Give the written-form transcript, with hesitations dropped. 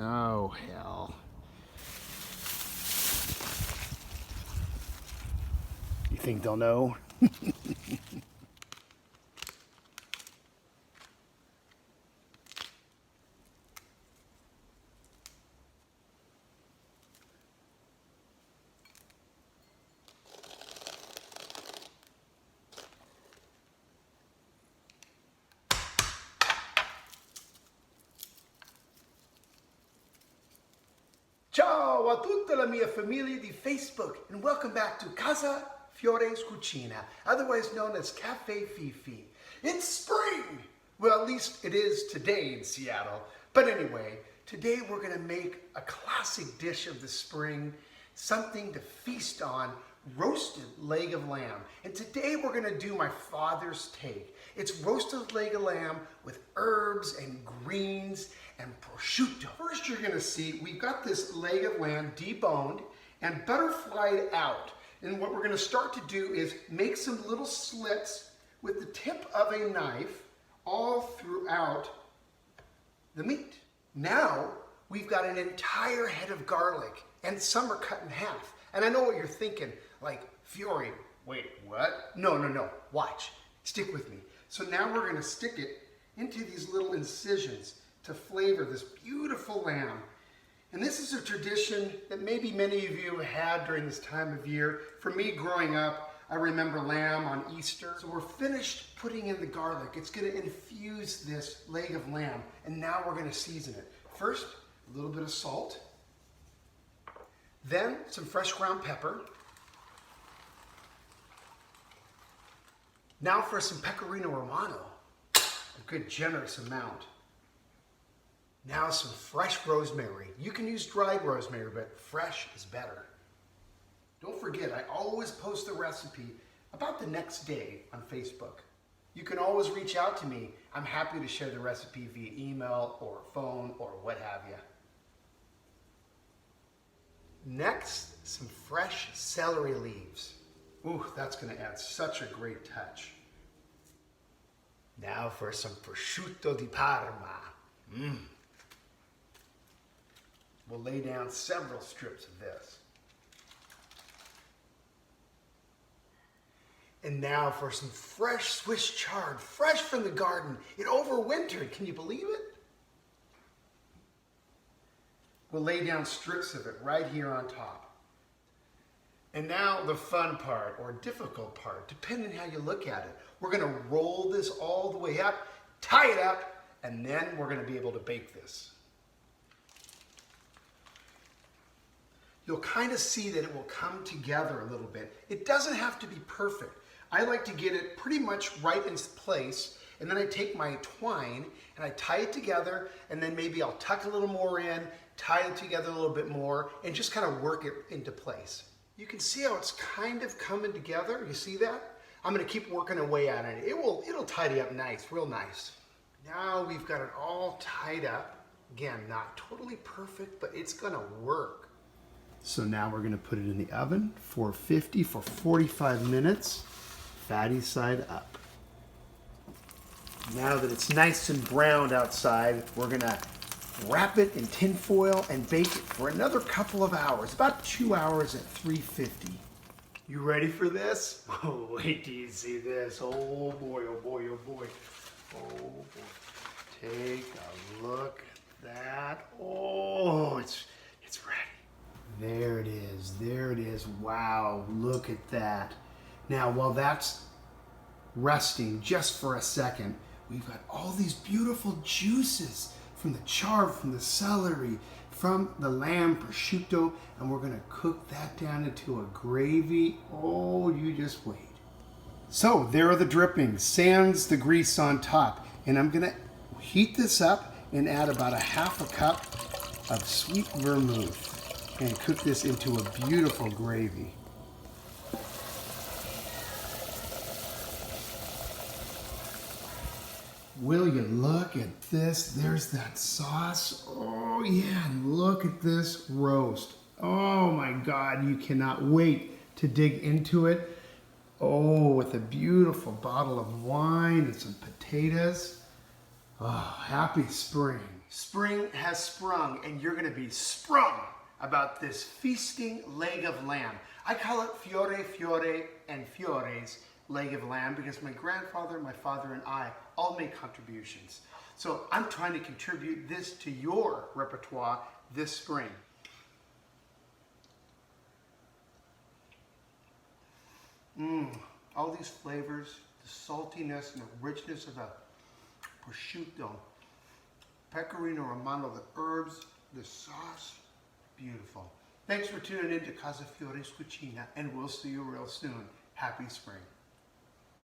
Oh, hell. You think they'll know? Ciao a tutta la mia famiglia di Facebook and welcome back to Casa, Fiore's Cucina, otherwise known as Cafe Fifi. It's spring! Well, at least it is today in Seattle. But anyway, today we're going to make a classic dish of the spring, something to feast on, roasted leg of lamb. And today we're going to do my father's take. It's roasted leg of lamb with herbs and greens and prosciutto. First you're going to see we've got this leg of lamb deboned and butterflied out. And what we're going to start to do is make some little slits with the tip of a knife all throughout the meat. Now we've got an entire head of garlic and some are cut in half. And I know what you're thinking, like, Fiore, wait, what? No, watch, stick with me. So now we're gonna stick it into these little incisions to flavor this beautiful lamb. And this is a tradition that maybe many of you had during this time of year. For me, growing up, I remember lamb on Easter. So we're finished putting in the garlic. It's gonna infuse this leg of lamb, and now we're gonna season it. First, a little bit of salt, then some fresh ground pepper. Now for some pecorino romano, a good generous amount. Now some fresh rosemary. You can use dried rosemary, but fresh is better. Don't forget, I always post the recipe about the next day on Facebook. You can always reach out to me. I'm happy to share the recipe via email or phone or what have you. Next, some fresh celery leaves. Ooh, that's going to add such a great touch. Now for some prosciutto di Parma. We'll lay down several strips of this. And now for some fresh Swiss chard, fresh from the garden. It overwintered, can you believe it? We'll lay down strips of it right here on top. And now the fun part, or difficult part, depending how you look at it. We're gonna roll this all the way up, tie it up, and then we're gonna be able to bake this. You'll kind of see that it will come together a little bit. It doesn't have to be perfect. I like to get it pretty much right in place, and then I take my twine and I tie it together, and then maybe I'll tuck a little more in, tie it together a little bit more, and just kind of work it into place. You can see how it's kind of coming together. You see that? I'm going to keep working away at it. It'll tidy up nice, real nice. Now we've got it all tied up. Again, not totally perfect, but it's going to work. So now we're going to put it in the oven, 450 for 45 minutes, fatty side up. Now that it's nice and browned outside, we're going to wrap it in tin foil and bake it for another couple of hours, about 2 hours at 350. You ready for this? Oh, wait till you see this. Oh boy, oh boy, oh boy. Oh boy. Take a look at that. Oh, it's ready. There it is, there it is. Wow, look at that. Now, while that's resting just for a second, we've got all these beautiful juices from the chard, from the celery, from the lamb prosciutto, and we're gonna cook that down into a gravy. Oh, you just wait. So there are the drippings, sans the grease on top. And I'm gonna heat this up and add about a half a cup of sweet vermouth and cook this into a beautiful gravy. Will you look at this? There's that sauce. Oh yeah, and look at this roast. Oh my God, you cannot wait to dig into it. Oh, with a beautiful bottle of wine and some potatoes. Oh, happy spring. Spring has sprung, and you're going to be sprung about this feasting leg of lamb. I call it Fiore, Fiore, and Fiore's leg of lamb because my grandfather, my father, and I all made contributions. So I'm trying to contribute this to your repertoire this spring. All these flavors, the saltiness and the richness of the prosciutto, pecorino romano, the herbs, the sauce, beautiful. Thanks for tuning in to Casa Fiore's Cucina, and we'll see you real soon. Happy spring.